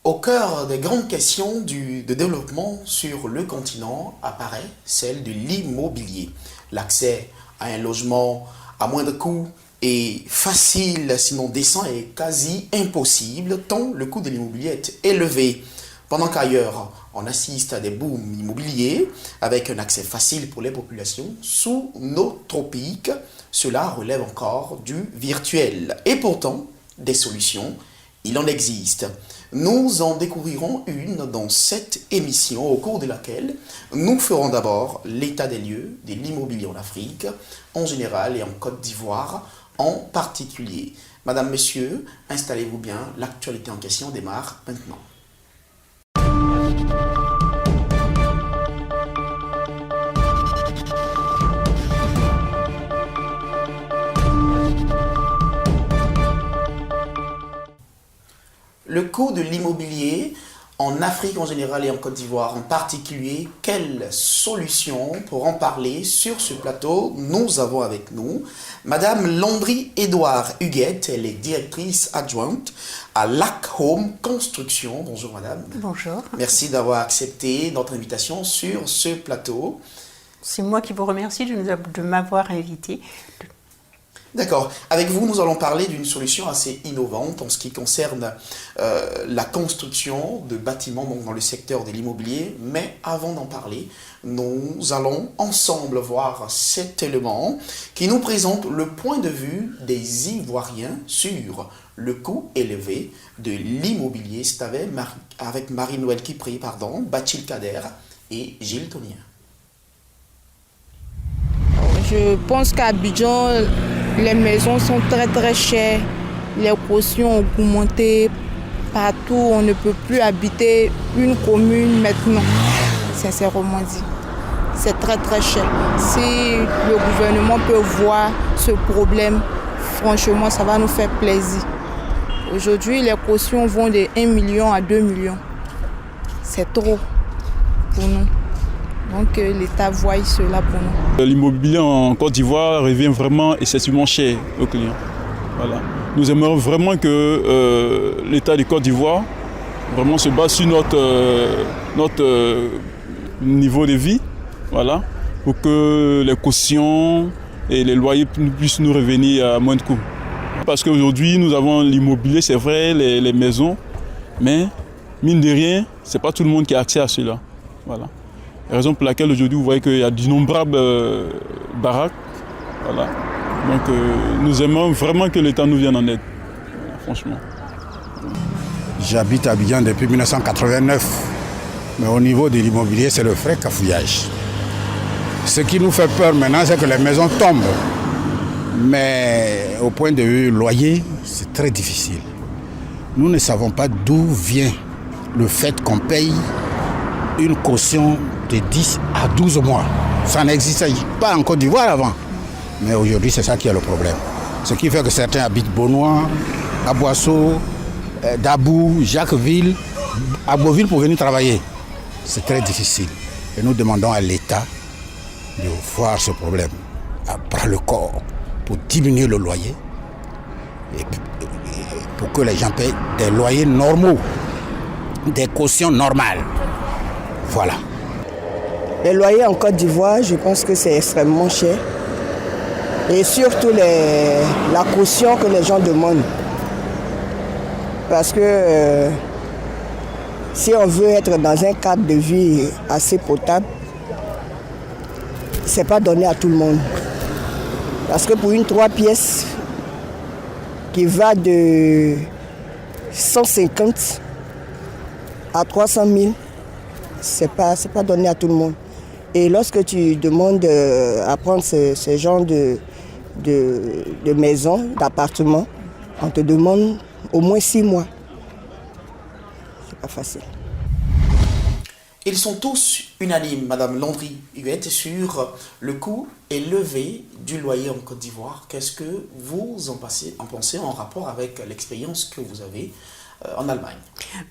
Au cœur des grandes questions de développement sur le continent apparaît celle de l'immobilier. L'accès à un logement à moindre coût est facile, sinon décent, est quasi impossible, tant le coût de l'immobilier est élevé. Pendant qu'ailleurs, on assiste à des booms immobiliers avec un accès facile pour les populations sous-tropiques, cela relève encore du virtuel. Et pourtant, des solutions, il en existe. Nous en découvrirons une dans cette émission au cours de laquelle nous ferons d'abord l'état des lieux de l'immobilier en Afrique en général et en Côte d'Ivoire en particulier. Madame, Monsieur, installez-vous bien, l'actualité en question démarre maintenant. Le coût de l'immobilier en Afrique en général et en Côte d'Ivoire en particulier, quelle solution? Pour en parler sur ce plateau, nous avons avec nous Madame Landry-Edouard Huguette, elle est directrice adjointe à Lac Home Construction. Bonjour Madame. Bonjour. Merci d'avoir accepté notre invitation sur ce plateau. C'est moi qui vous remercie de m'avoir invité. D'accord. Avec vous, nous allons parler d'une solution assez innovante en ce qui concerne la construction de bâtiments dans le secteur de l'immobilier. Mais avant d'en parler, nous allons ensemble voir cet élément qui nous présente le point de vue des Ivoiriens sur le coût élevé de l'immobilier. C'est avec Marie-Noëlle Kipré, Bachil Kader et Gilles Tonien. Je pense qu'à Abidjan, les maisons sont très très chères, les cautions ont augmenté, partout on ne peut plus habiter une commune maintenant, sincèrement dit. C'est très très cher. Si le gouvernement peut voir ce problème, franchement ça va nous faire plaisir. Aujourd'hui les cautions vont de 1 million à 2 millions. C'est trop pour nous. Donc l'État voit cela pour nous. L'immobilier en Côte d'Ivoire revient vraiment excessivement cher aux clients. Voilà. Nous aimerions vraiment que l'État de Côte d'Ivoire vraiment se base sur notre niveau de vie, voilà, pour que les cautions et les loyers puissent nous revenir à moins de coûts. Parce qu'aujourd'hui, nous avons l'immobilier, c'est vrai, les maisons, mais mine de rien, ce n'est pas tout le monde qui a accès à cela. Voilà. Raison pour laquelle aujourd'hui vous voyez qu'il y a d'innombrables baraques. Voilà. Donc nous aimons vraiment que l'État nous vienne en aide, voilà, franchement. J'habite à Abidjan depuis 1989, mais au niveau de l'immobilier, c'est le vrai cafouillage. Ce qui nous fait peur maintenant, c'est que les maisons tombent. Mais au point de vue loyer, c'est très difficile. Nous ne savons pas d'où vient le fait qu'on paye une caution de 10 à 12 mois. Ça n'existait pas en Côte d'Ivoire avant. Mais aujourd'hui, c'est ça qui est le problème. Ce qui fait que certains habitent Beaunois, Aboisseau, Dabou, Jacquesville, à Beauville pour venir travailler. C'est très difficile. Et nous demandons à l'État de voir ce problème à bras le corps pour diminuer le loyer et pour que les gens payent des loyers normaux, des cautions normales. Voilà. Les loyers en Côte d'Ivoire, je pense que c'est extrêmement cher. Et surtout la caution que les gens demandent. Parce que si on veut être dans un cadre de vie assez potable, c'est pas donné à tout le monde. Parce que pour une 3 pièces qui va de 150 à 300 000, c'est pas donné à tout le monde. Et lorsque tu demandes à prendre ce genre de maison, d'appartement, on te demande au moins 6 mois. C'est pas facile. Ils sont tous unanimes, Madame Landry Huguette, sur le coût élevé du loyer en Côte d'Ivoire. Qu'est-ce que vous en pensez en rapport avec l'expérience que vous avez en Allemagne?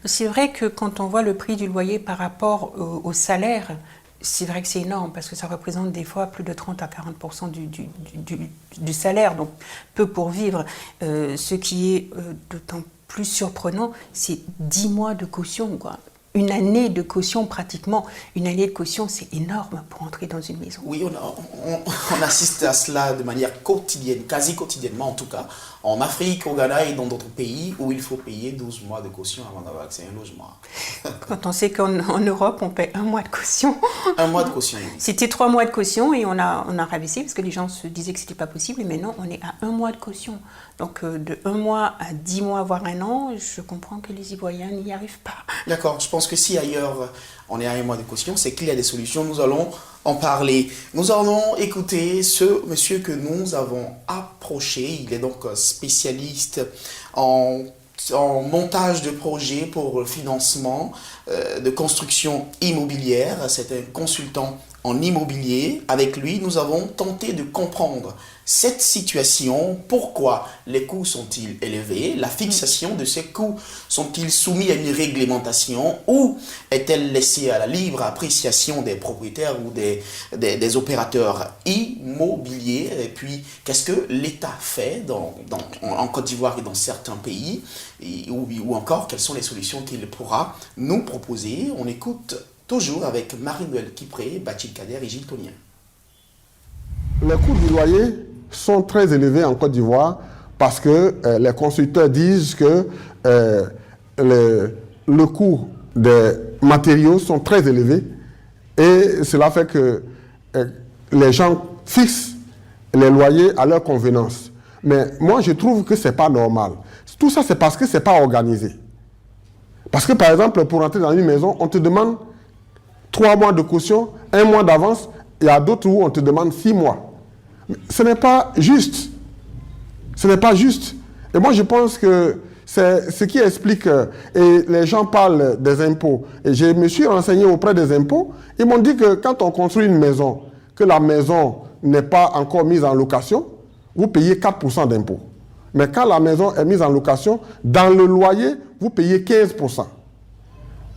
C'est vrai que quand on voit le prix du loyer par rapport au salaire, c'est vrai que c'est énorme parce que ça représente des fois plus de 30 à 40% du salaire, donc peu pour vivre, ce qui est d'autant plus surprenant, c'est 10 mois de caution, quoi. Une année de caution, pratiquement. Une année de caution, c'est énorme pour entrer dans une maison. Oui, on assiste à cela de manière quotidienne, quasi quotidiennement en tout cas, en Afrique, au Ghana et dans d'autres pays où il faut payer 12 mois de caution avant d'avoir accès à un logement. Quand on sait qu'en Europe, on paie 1 mois de caution. 1 mois de caution. C'était 3 mois de caution et on a rabaissé parce que les gens se disaient que c'était pas possible. Mais non, on est à 1 mois de caution. Donc de 1 mois à 10 mois, voire 1 an, je comprends que les Ivoiriens n'y arrivent pas. D'accord, je pense que si ailleurs on est à 1 mois de caution, c'est qu'il y a des solutions. Nous allons en parler. Nous allons écouter ce monsieur que nous avons approché. Il est donc spécialiste en montage de projets pour le financement de construction immobilière. C'est un consultant en immobilier. Avec lui, nous avons tenté de comprendre cette situation. Pourquoi les coûts sont-ils élevés? La fixation de ces coûts sont-ils soumis à une réglementation ou est-elle laissée à la libre appréciation des propriétaires ou des opérateurs immobiliers? Et puis, qu'est-ce que l'État fait en Côte d'Ivoire et dans certains pays? Ou encore, quelles sont les solutions qu'il pourra nous proposer? On écoute toujours avec Marie-Noëlle Kipré, Bachil Kader et Gilles Tonien. Les coûts du loyer sont très élevés en Côte d'Ivoire parce que les constructeurs disent que le coût des matériaux sont très élevés et cela fait que les gens fixent les loyers à leur convenance. Mais moi, je trouve que ce n'est pas normal. Tout ça, c'est parce que ce n'est pas organisé. Parce que, par exemple, pour entrer dans une maison, on te demande 3 mois de caution, 1 mois d'avance. Il y a d'autres où on te demande 6 mois. Ce n'est pas juste. Ce n'est pas juste. Et moi, je pense que c'est ce qui explique, et les gens parlent des impôts. Et je me suis renseigné auprès des impôts. Ils m'ont dit que quand on construit une maison, que la maison n'est pas encore mise en location, vous payez 4% d'impôts. Mais quand la maison est mise en location, dans le loyer, vous payez 15%.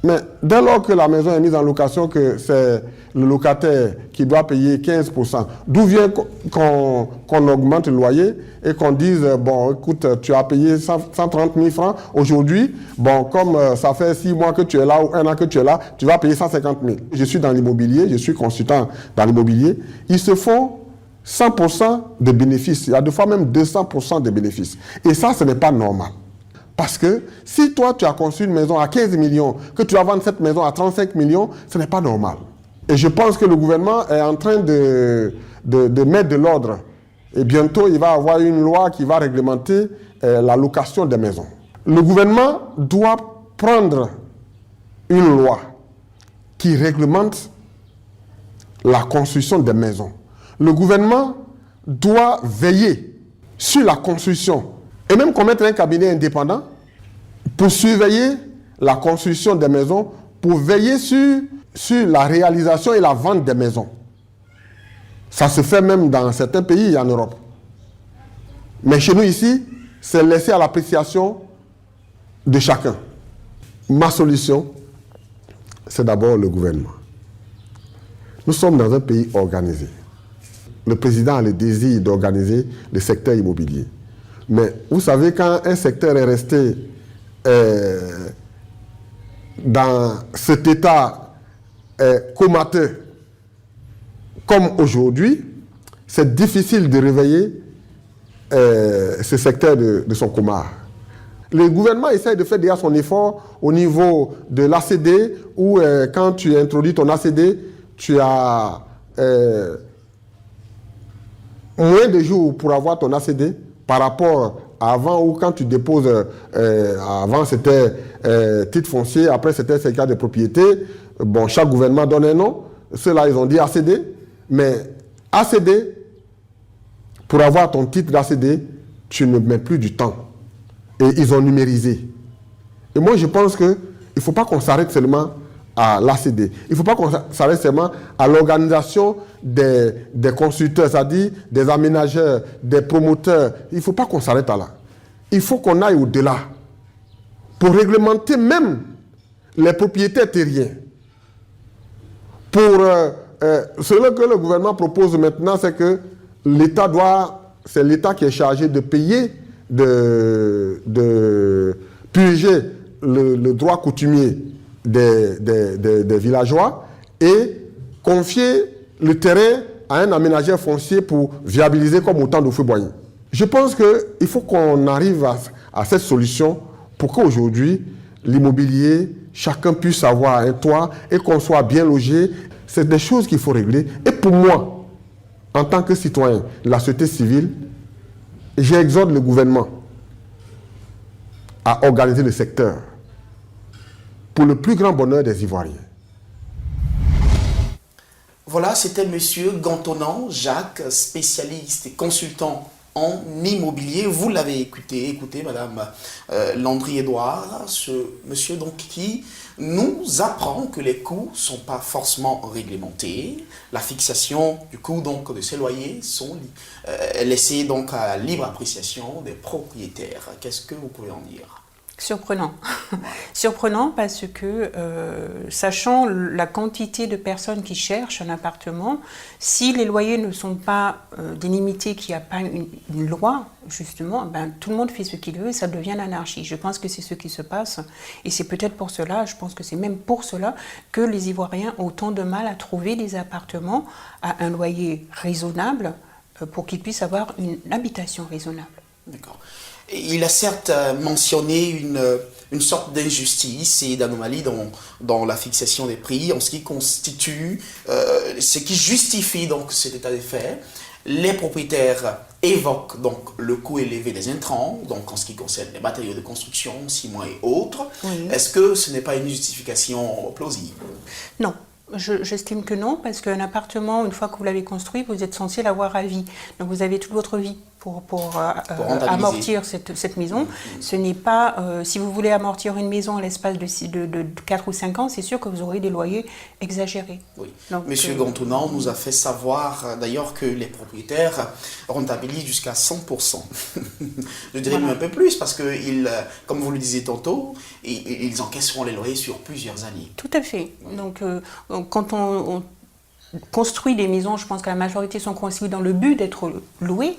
Mais dès lors que la maison est mise en location, que c'est le locataire qui doit payer 15%, d'où vient qu'on augmente le loyer et qu'on dise, bon, écoute, tu as payé 130 000 francs, aujourd'hui, bon, comme ça fait 6 mois que tu es là ou 1 an que tu es là, tu vas payer 150 000. Je suis dans l'immobilier, je suis consultant dans l'immobilier, ils se font 100% de bénéfices, il y a des fois même 200% de bénéfices. Et ça, ce n'est pas normal. Parce que si toi, tu as construit une maison à 15 millions, que tu vas vendre cette maison à 35 millions, ce n'est pas normal. Et je pense que le gouvernement est en train de mettre de l'ordre. Et bientôt, il va y avoir une loi qui va réglementer la location des maisons. Le gouvernement doit prendre une loi qui réglemente la construction des maisons. Le gouvernement doit veiller sur la construction et même commettre un cabinet indépendant pour surveiller la construction des maisons, pour veiller sur la réalisation et la vente des maisons. Ça se fait même dans certains pays en Europe. Mais chez nous ici, c'est laissé à l'appréciation de chacun. Ma solution, c'est d'abord le gouvernement. Nous sommes dans un pays organisé. Le président a le désir d'organiser le secteur immobilier. Mais vous savez, quand un secteur est resté dans cet état comateux comme aujourd'hui, c'est difficile de réveiller ce secteur de son coma. Le gouvernement essaie de faire déjà son effort au niveau de l'ACD, où quand tu introduis ton ACD, tu as moins de jours pour avoir ton ACD par rapport à avant, où quand tu déposes, avant c'était titre foncier, après c'était certificat de propriété. Bon, chaque gouvernement donne un nom. Ceux-là, ils ont dit ACD. Mais ACD, pour avoir ton titre d'ACD, tu ne mets plus du temps. Et ils ont numérisé. Et moi, je pense qu'il ne faut pas qu'on s'arrête seulement à l'ACD. Il ne faut pas qu'on s'arrête seulement à l'organisation des constructeurs, c'est-à-dire des aménageurs, des promoteurs. Il ne faut pas qu'on s'arrête à là. Il faut qu'on aille au-delà pour réglementer même les propriétaires terriens. Pour ce que le gouvernement propose maintenant, c'est que c'est l'État qui est chargé de payer purger le droit coutumier des villageois et confier le terrain à un aménageur foncier pour viabiliser comme autant de feux boyens. Je pense qu'il faut qu'on arrive à cette solution pour qu'aujourd'hui, l'immobilier, chacun puisse avoir un toit et qu'on soit bien logé. C'est des choses qu'il faut régler. Et pour moi, en tant que citoyen de la société civile, j'exhorte le gouvernement à organiser le secteur pour le plus grand bonheur des Ivoiriens. Voilà, c'était Monsieur Gantonan Jacques, spécialiste et consultant en immobilier. Vous l'avez écouté, Madame Landry-Edouard, ce monsieur donc qui nous apprend que les coûts ne sont pas forcément réglementés. La fixation du coût donc de ces loyers sont laissés donc à libre appréciation des propriétaires. Qu'est-ce que vous pouvez en dire? Surprenant. Surprenant parce que, sachant la quantité de personnes qui cherchent un appartement, si les loyers ne sont pas délimités, qu'il n'y a pas une loi, justement, ben, tout le monde fait ce qu'il veut et ça devient l'anarchie. Je pense que c'est ce qui se passe et c'est peut-être pour cela, je pense que c'est même pour cela que les Ivoiriens ont tant de mal à trouver des appartements à un loyer raisonnable pour qu'ils puissent avoir une habitation raisonnable. D'accord. Il a certes mentionné une sorte d'injustice et d'anomalie dans la fixation des prix en ce qui constitue, ce qui justifie donc cet état des faits. Les propriétaires évoquent donc le coût élevé des intrants, donc en ce qui concerne les matériaux de construction, ciment et autres. Oui. Est-ce que ce n'est pas une justification plausible? Non. J'estime que non, parce qu'un appartement, une fois que vous l'avez construit, vous êtes censé l'avoir à vie. Donc vous avez toute votre vie pour amortir cette maison. Ce n'est pas, si vous voulez amortir une maison à l'espace de 4 ou 5 ans, c'est sûr que vous aurez des loyers exagérés. Oui. Donc, Monsieur Gantonan nous a fait savoir d'ailleurs que les propriétaires rentabilisent jusqu'à 100%. Je dirais même un peu plus, parce que, comme vous le disiez tantôt, ils encaisseront les loyers sur plusieurs années. Tout à fait. Donc quand on construit des maisons, je pense que la majorité sont construites dans le but d'être louées,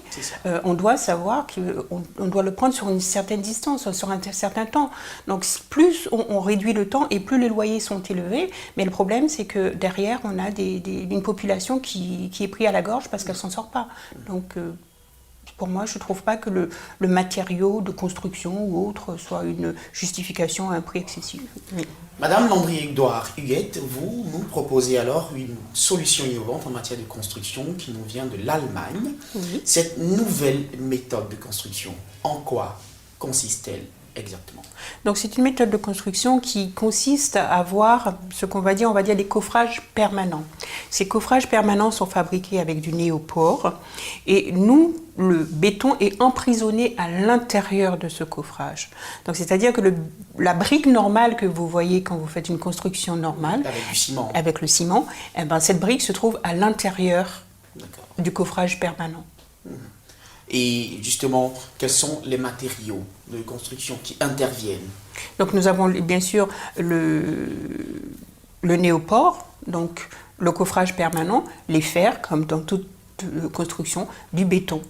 on doit savoir qu'on doit le prendre sur une certaine distance, sur un certain temps. Donc plus on réduit le temps et plus les loyers sont élevés, mais le problème c'est que derrière on a une population qui est prise à la gorge parce qu'elle ne s'en sort pas. Donc pour moi, je ne trouve pas que le matériau de construction ou autre soit une justification à un prix excessif. Oui. Madame Landry-Edouard Huguette, vous nous proposez alors une solution innovante en matière de construction qui nous vient de l'Allemagne. Oui. Cette nouvelle méthode de construction, en quoi consiste-t-elle exactement? Donc c'est une méthode de construction qui consiste à avoir ce qu'on va dire des coffrages permanents. Ces coffrages permanents sont fabriqués avec du néopore et le béton est emprisonné à l'intérieur de ce coffrage. Donc c'est-à-dire que la brique normale que vous voyez quand vous faites une construction normale, avec le ciment, eh ben, cette brique se trouve à l'intérieur du coffrage permanent. Et justement, quels sont les matériaux de construction qui interviennent? Donc nous avons bien sûr le néopore, donc le coffrage permanent, les fers, comme dans toute construction, du béton.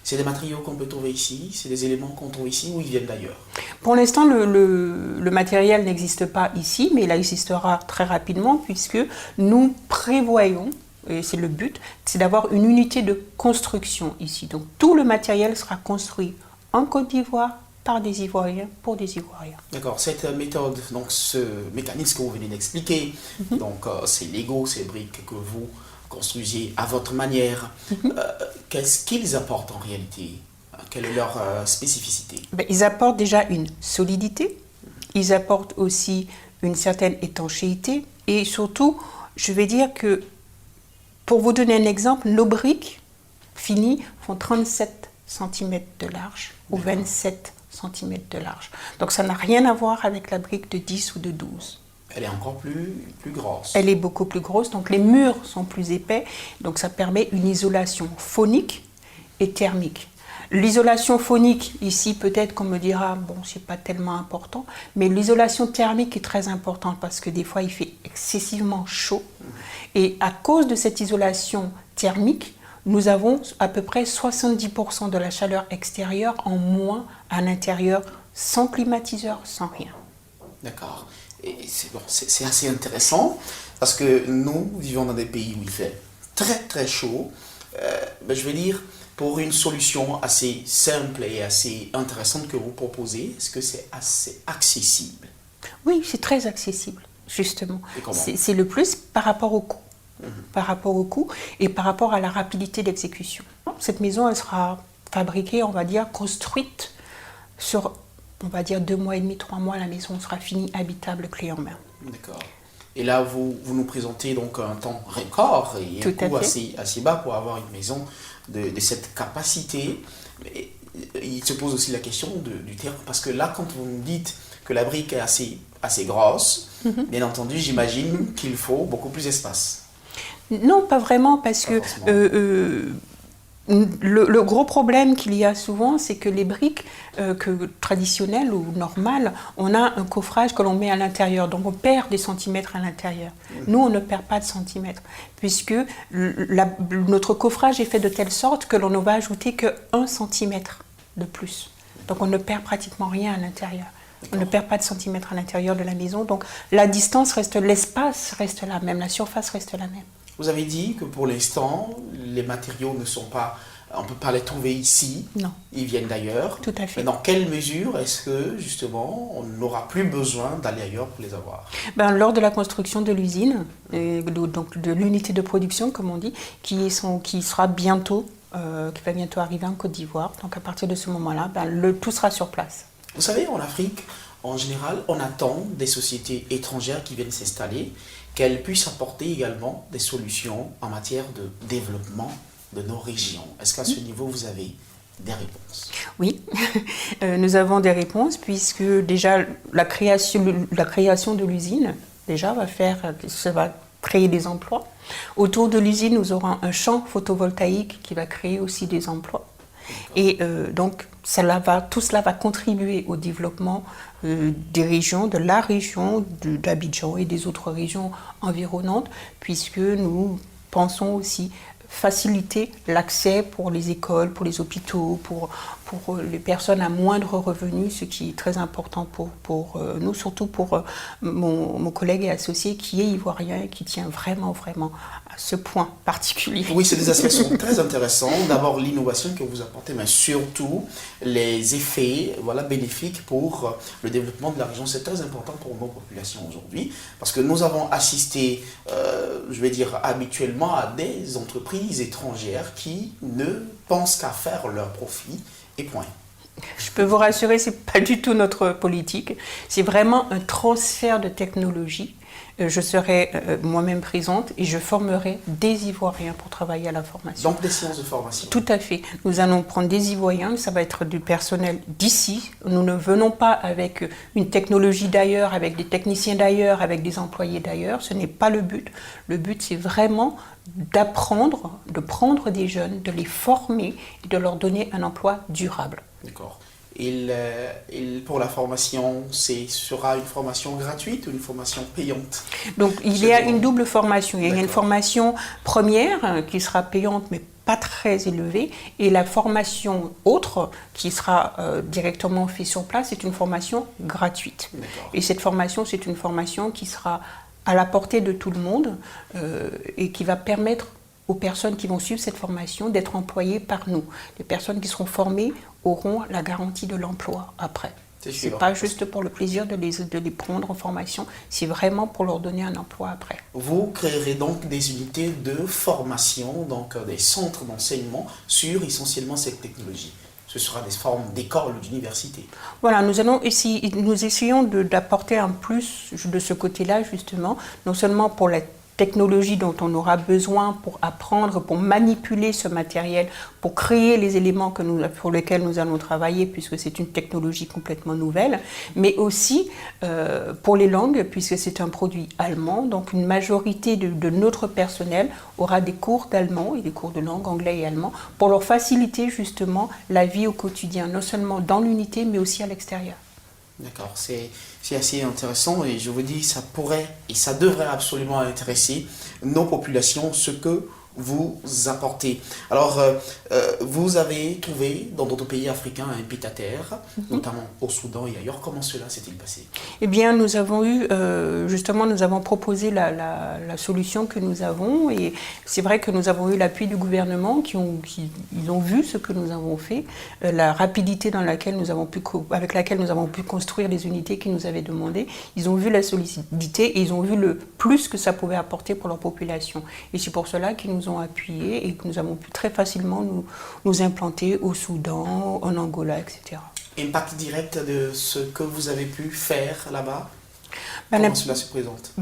C'est des matériaux qu'on peut trouver ici, c'est des éléments qu'on trouve ici ou ils viennent d'ailleurs? Pour l'instant, le matériel n'existe pas ici, mais il existera très rapidement puisque nous prévoyons, et c'est le but, c'est d'avoir une unité de construction ici. Donc tout le matériel sera construit en Côte d'Ivoire par des Ivoiriens pour des Ivoiriens. D'accord, cette méthode, donc ce mécanisme que vous venez d'expliquer, donc ces Legos, ces briques que vous construisiez à votre manière, qu'est-ce qu'ils apportent en réalité? Quelle est leur spécificité? Ils apportent déjà une solidité, ils apportent aussi une certaine étanchéité et surtout, je vais dire que pour vous donner un exemple, nos briques finies font 37 cm de large ou 27 cm de large. Donc ça n'a rien à voir avec la brique de 10 ou de 12. Elle est encore plus grosse. Elle est beaucoup plus grosse, donc les murs sont plus épais, donc ça permet une isolation phonique et thermique. L'isolation phonique, ici peut-être qu'on me dira, bon c'est pas tellement important, mais l'isolation thermique est très importante parce que des fois il fait excessivement chaud. Et à cause de cette isolation thermique, nous avons à peu près 70% de la chaleur extérieure en moins à l'intérieur sans climatiseur, sans rien. D'accord. Et c'est assez intéressant parce que nous vivons dans des pays où il fait très très chaud. Je vais dire, pour une solution assez simple et assez intéressante que vous proposez, est-ce que c'est assez accessible? Oui, c'est très accessible, justement. Et comment? C'est le plus par rapport au coût. Par rapport au coût et par rapport à la rapidité d'exécution. Cette maison, elle sera fabriquée, on va dire, construite sur, on va dire, 2 mois et demi, 3 mois, la maison sera finie, habitable, clé en main. D'accord. Et là, vous nous présentez donc un temps record et un coût assez bas pour avoir une maison de cette capacité. Mais il se pose aussi la question du terrain, parce que là, quand vous me dites que la brique est assez grosse, bien entendu, j'imagine qu'il faut beaucoup plus d'espace. Non, pas vraiment, parce que le gros problème qu'il y a souvent, c'est que les briques traditionnelles ou normales, on a un coffrage que l'on met à l'intérieur, donc on perd des centimètres à l'intérieur. Nous, on ne perd pas de centimètres, puisque notre coffrage est fait de telle sorte que l'on ne va ajouter que 1 centimètre de plus. Donc on ne perd pratiquement rien à l'intérieur. On ne perd pas de centimètres à l'intérieur de la maison, donc la distance reste, l'espace reste la même, la surface reste la même. Vous avez dit que pour l'instant, les matériaux ne sont pas... On ne peut pas les trouver ici. Non. Ils viennent d'ailleurs. Tout à fait. Mais dans quelle mesure est-ce que, justement, on n'aura plus besoin d'aller ailleurs pour les avoir? Lors de la construction de l'usine, donc de l'unité de production, comme on dit, qui sera bientôt, qui va bientôt arriver en Côte d'Ivoire. Donc à partir de ce moment-là, tout sera sur place. Vous savez, en Afrique, en général, on attend des sociétés étrangères qui viennent s'installer, qu'elles puissent apporter également des solutions en matière de développement de nos régions. Est-ce qu'à ce niveau, vous avez des réponses? Oui, nous avons des réponses, puisque déjà la création de l'usine déjà ça va créer des emplois. Autour de l'usine, nous aurons un champ photovoltaïque qui va créer aussi des emplois. Et donc, tout cela va contribuer au développement des régions, de la région d'Abidjan et des autres régions environnantes, puisque nous pensons aussi faciliter l'accès pour les écoles, pour les hôpitaux, pour les personnes à moindre revenu, ce qui est très important pour nous, surtout pour mon collègue et associé qui est ivoirien et qui tient vraiment, vraiment à ce point particulier. Oui, c'est des aspects qui sont très intéressants. D'abord, l'innovation que vous apportez, mais surtout les effets bénéfiques pour le développement de la région. C'est très important pour nos populations aujourd'hui, parce que nous avons assisté, je vais dire, habituellement à des entreprises étrangères qui ne pensent qu'à faire leur profit. Et point. Je peux vous rassurer, ce n'est pas du tout notre politique. C'est vraiment un transfert de technologie. Je serai moi-même présente et je formerai des Ivoiriens pour travailler à la formation. Donc des séances de formation. Tout à fait. Nous allons prendre des Ivoiriens, ça va être du personnel d'ici. Nous ne venons pas avec une technologie d'ailleurs, avec des techniciens d'ailleurs, avec des employés d'ailleurs. Ce n'est pas le but. Le but, c'est vraiment d'apprendre, de prendre des jeunes, de les former et de leur donner un emploi durable. D'accord. Pour la formation, sera une formation gratuite ou une formation payante? Donc il y a une double formation. Il y a une formation première qui sera payante mais pas très élevée, et la formation autre qui sera directement faite sur place, c'est une formation gratuite. Et cette formation, c'est une formation qui sera à la portée de tout le monde et qui va permettre aux personnes qui vont suivre cette formation d'être employées par nous. Les personnes qui seront formées auront la garantie de l'emploi après. Ce n'est pas juste pour le plaisir de les prendre en formation, c'est vraiment pour leur donner un emploi après. Vous créerez donc des unités de formation, donc des centres d'enseignement sur essentiellement cette technologie. Ce sera des formes d'écoles ou d'universités. Voilà, nous essayons d'apporter un plus de ce côté-là, justement, non seulement pour la technologie dont on aura besoin pour apprendre, pour manipuler ce matériel, pour créer les éléments pour lesquels nous allons travailler, puisque c'est une technologie complètement nouvelle, mais aussi pour les langues, puisque c'est un produit allemand. Donc une majorité de notre personnel aura des cours d'allemand et des cours de langue anglais et allemand, pour leur faciliter justement la vie au quotidien, non seulement dans l'unité, mais aussi à l'extérieur. D'accord, c'est assez intéressant, et je vous dis, ça pourrait et ça devrait absolument intéresser nos populations, ce que vous apporter. Alors, vous avez trouvé dans d'autres pays africains un pied-à-terre, notamment au Soudan et ailleurs. Comment cela s'est-il passé? Eh bien, nous avons eu, justement, nous avons proposé la solution que nous avons, et c'est vrai que nous avons eu l'appui du gouvernement ils ont vu ce que nous avons fait, la rapidité avec laquelle nous avons pu construire les unités qu'ils nous avaient demandées. Ils ont vu la solidité et ils ont vu le plus que ça pouvait apporter pour leur population. Et c'est pour cela qu'ils nous ont appuyés et que nous avons pu très facilement nous implanter au Soudan, en Angola, etc. Impact direct de ce que vous avez pu faire là-bas? Comment cela se présente?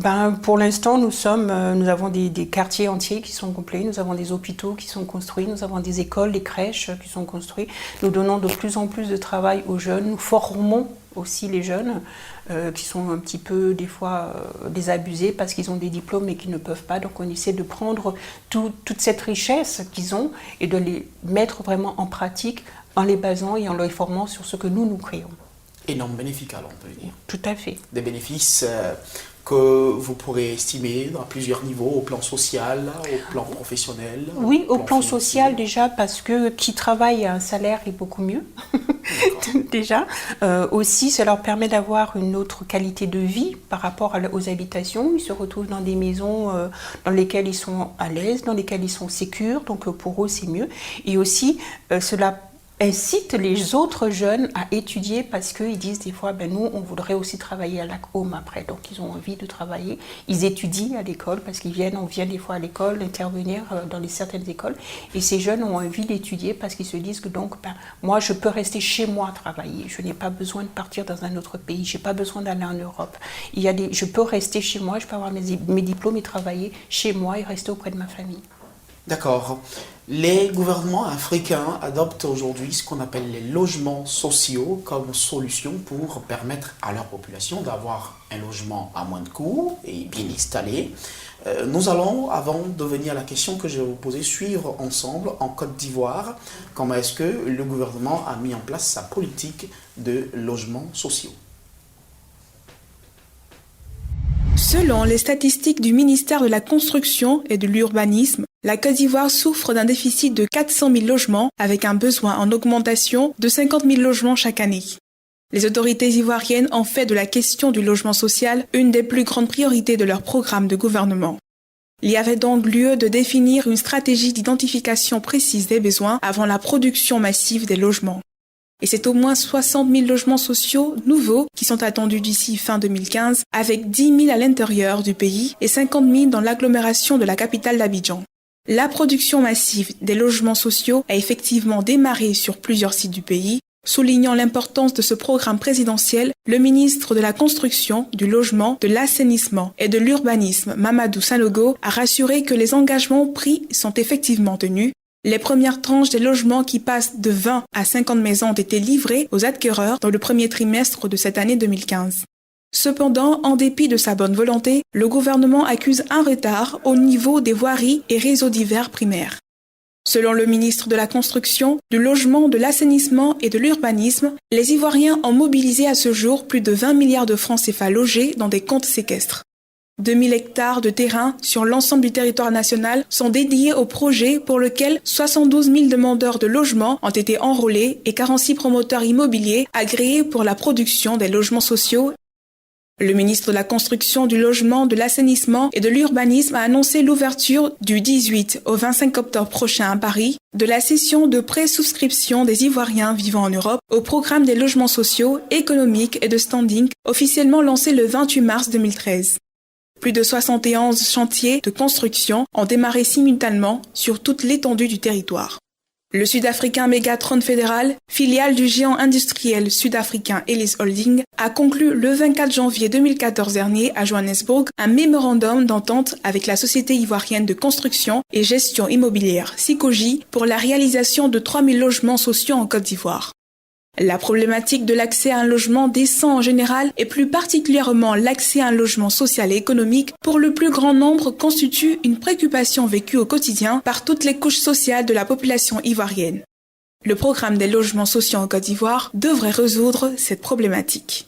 Pour l'instant, nous avons des quartiers entiers qui sont complets, nous avons des hôpitaux qui sont construits, nous avons des écoles, des crèches qui sont construites. Nous donnons de plus en plus de travail aux jeunes, nous formons aussi les jeunes qui sont un petit peu des fois désabusés parce qu'ils ont des diplômes et qu'ils ne peuvent pas. Donc on essaie de prendre toute cette richesse qu'ils ont et de les mettre vraiment en pratique en les basant et en les formant sur ce que nous créons. Énorme bénéfice, alors on peut le dire. Tout à fait. Des bénéfices que vous pourrez estimer à plusieurs niveaux, au plan social, au plan professionnel. Oui, au plan social déjà, parce que qui travaille à un salaire est beaucoup mieux. Déjà. Aussi, ça leur permet d'avoir une autre qualité de vie par rapport aux habitations. Ils se retrouvent dans des maisons dans lesquelles ils sont à l'aise, dans lesquelles ils sont sécures, donc pour eux c'est mieux. Et aussi, cela incite les autres jeunes à étudier parce qu'ils disent des fois, nous, on voudrait aussi travailler à la home après. Donc, ils ont envie de travailler. Ils étudient à l'école parce on vient des fois à l'école intervenir dans certaines écoles. Et ces jeunes ont envie d'étudier parce qu'ils se disent que donc, moi, je peux rester chez moi travailler. Je n'ai pas besoin de partir dans un autre pays. Je n'ai pas besoin d'aller en Europe. Je peux rester chez moi, je peux avoir mes diplômes et travailler chez moi et rester auprès de ma famille. D'accord. Les gouvernements africains adoptent aujourd'hui ce qu'on appelle les logements sociaux comme solution pour permettre à leur population d'avoir un logement à moins de coûts et bien installé. Nous allons, avant de venir à la question que je vais vous poser, suivre ensemble en Côte d'Ivoire comment est-ce que le gouvernement a mis en place sa politique de logements sociaux. Selon les statistiques du ministère de la Construction et de l'Urbanisme, la Côte d'Ivoire souffre d'un déficit de 400 000 logements avec un besoin en augmentation de 50 000 logements chaque année. Les autorités ivoiriennes ont fait de la question du logement social une des plus grandes priorités de leur programme de gouvernement. Il y avait donc lieu de définir une stratégie d'identification précise des besoins avant la production massive des logements. Et c'est au moins 60 000 logements sociaux nouveaux qui sont attendus d'ici fin 2015, avec 10 000 à l'intérieur du pays et 50 000 dans l'agglomération de la capitale d'Abidjan. La production massive des logements sociaux a effectivement démarré sur plusieurs sites du pays. Soulignant l'importance de ce programme présidentiel, le ministre de la Construction, du Logement, de l'Assainissement et de l'Urbanisme, Mamadou Sanogo, a rassuré que les engagements pris sont effectivement tenus. Les premières tranches des logements qui passent de 20 à 50 maisons ont été livrées aux acquéreurs dans le premier trimestre de cette année 2015. Cependant, en dépit de sa bonne volonté, le gouvernement accuse un retard au niveau des voiries et réseaux divers primaires. Selon le ministre de la Construction, du Logement, de l'Assainissement et de l'Urbanisme, les Ivoiriens ont mobilisé à ce jour plus de 20 milliards de francs CFA logés dans des comptes séquestres. 2000 hectares de terrain sur l'ensemble du territoire national sont dédiés au projet pour lequel 72 000 demandeurs de logement ont été enrôlés et 46 promoteurs immobiliers agréés pour la production des logements sociaux. Le ministre de la Construction, du Logement, de l'Assainissement et de l'Urbanisme a annoncé l'ouverture du 18 au 25 octobre prochain à Paris de la session de pré-souscription des Ivoiriens vivant en Europe au programme des logements sociaux, économiques et de standing officiellement lancé le 28 mars 2013. Plus de 71 chantiers de construction ont démarré simultanément sur toute l'étendue du territoire. Le Sud-Africain Megatron Fédéral, filiale du géant industriel sud-africain Ellis Holding, a conclu le 24 janvier 2014 dernier à Johannesburg un mémorandum d'entente avec la société ivoirienne de construction et gestion immobilière Sikoji pour la réalisation de 3000 logements sociaux en Côte d'Ivoire. La problématique de l'accès à un logement décent en général et plus particulièrement l'accès à un logement social et économique pour le plus grand nombre constitue une préoccupation vécue au quotidien par toutes les couches sociales de la population ivoirienne. Le programme des logements sociaux en Côte d'Ivoire devrait résoudre cette problématique.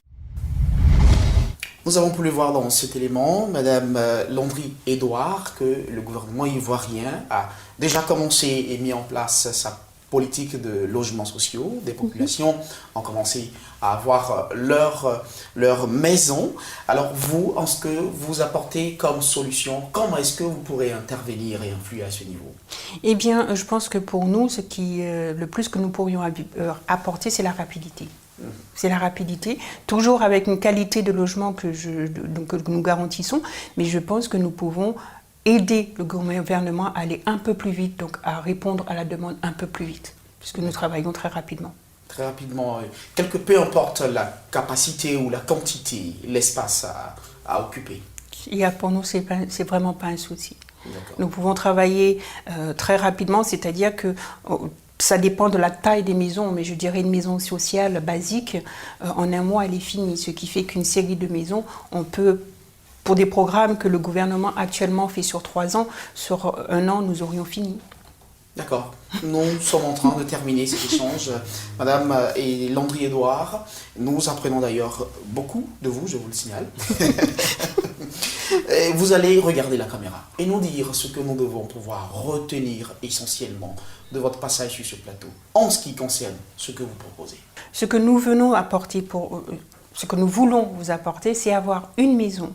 Nous avons pu le voir dans cet élément, Madame Landry-Edouard, que le gouvernement ivoirien a déjà commencé et mis en place sa politique de logements sociaux. Des populations ont commencé à avoir leur maison. Alors vous, en ce que vous apportez comme solution, comment est-ce que vous pourrez intervenir et influer à ce niveau? Eh bien, je pense que pour nous, le plus que nous pourrions apporter, c'est la rapidité. C'est la rapidité, toujours avec une qualité de logement que nous garantissons, mais je pense que nous pouvons aider le gouvernement à aller un peu plus vite, donc à répondre à la demande un peu plus vite, puisque nous travaillons très rapidement. Très rapidement, peu importe la capacité ou la quantité, l'espace à occuper. Pour nous, c'est vraiment pas un souci. Nous pouvons travailler très rapidement, c'est-à-dire que ça dépend de la taille des maisons, mais je dirais une maison sociale basique, en un mois, elle est finie. Ce qui fait qu'une série de maisons, on peut, pour des programmes que le gouvernement actuellement fait sur 3 ans, sur 1 an, nous aurions fini. D'accord. Nous sommes en train de terminer cet échange. Madame Landry-Edouard, nous apprenons d'ailleurs beaucoup de vous, je vous le signale. Vous allez regarder la caméra et nous dire ce que nous devons pouvoir retenir essentiellement de votre passage sur ce plateau en ce qui concerne ce que vous proposez. Ce que nous venons apporter ce que nous voulons vous apporter, c'est avoir une maison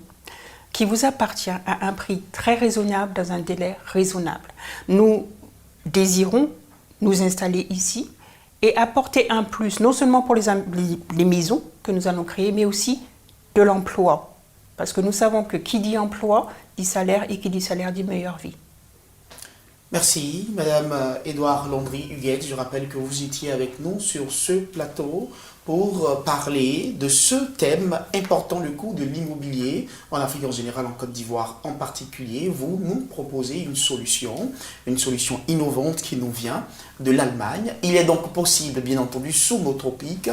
qui vous appartient à un prix très raisonnable dans un délai raisonnable. Nous désirons nous installer ici et apporter un plus, non seulement pour les maisons que nous allons créer, mais aussi de l'emploi. Parce que nous savons que qui dit emploi, dit salaire, et qui dit salaire, dit meilleure vie. Merci, Madame Edouard Landry-Huguette. Je rappelle que vous étiez avec nous sur ce plateau pour parler de ce thème important, le coût de l'immobilier en Afrique en général, en Côte d'Ivoire en particulier. Vous nous proposez une solution innovante qui nous vient de l'Allemagne. Il est donc possible, bien entendu, sous nos tropiques,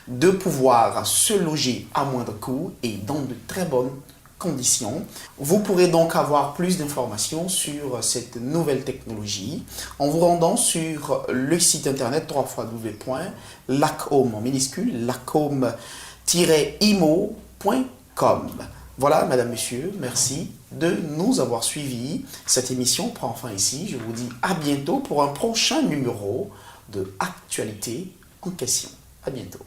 de pouvoir se loger à moindre coût et dans de très bonnes conditions. Vous pourrez donc avoir plus d'informations sur cette nouvelle technologie en vous rendant sur le site internet www.lacom en minuscule, lacom-imo.com. Voilà, madame, monsieur, merci de nous avoir suivis. Cette émission prend fin ici. Je vous dis à bientôt pour un prochain numéro de Actualité en question. À bientôt.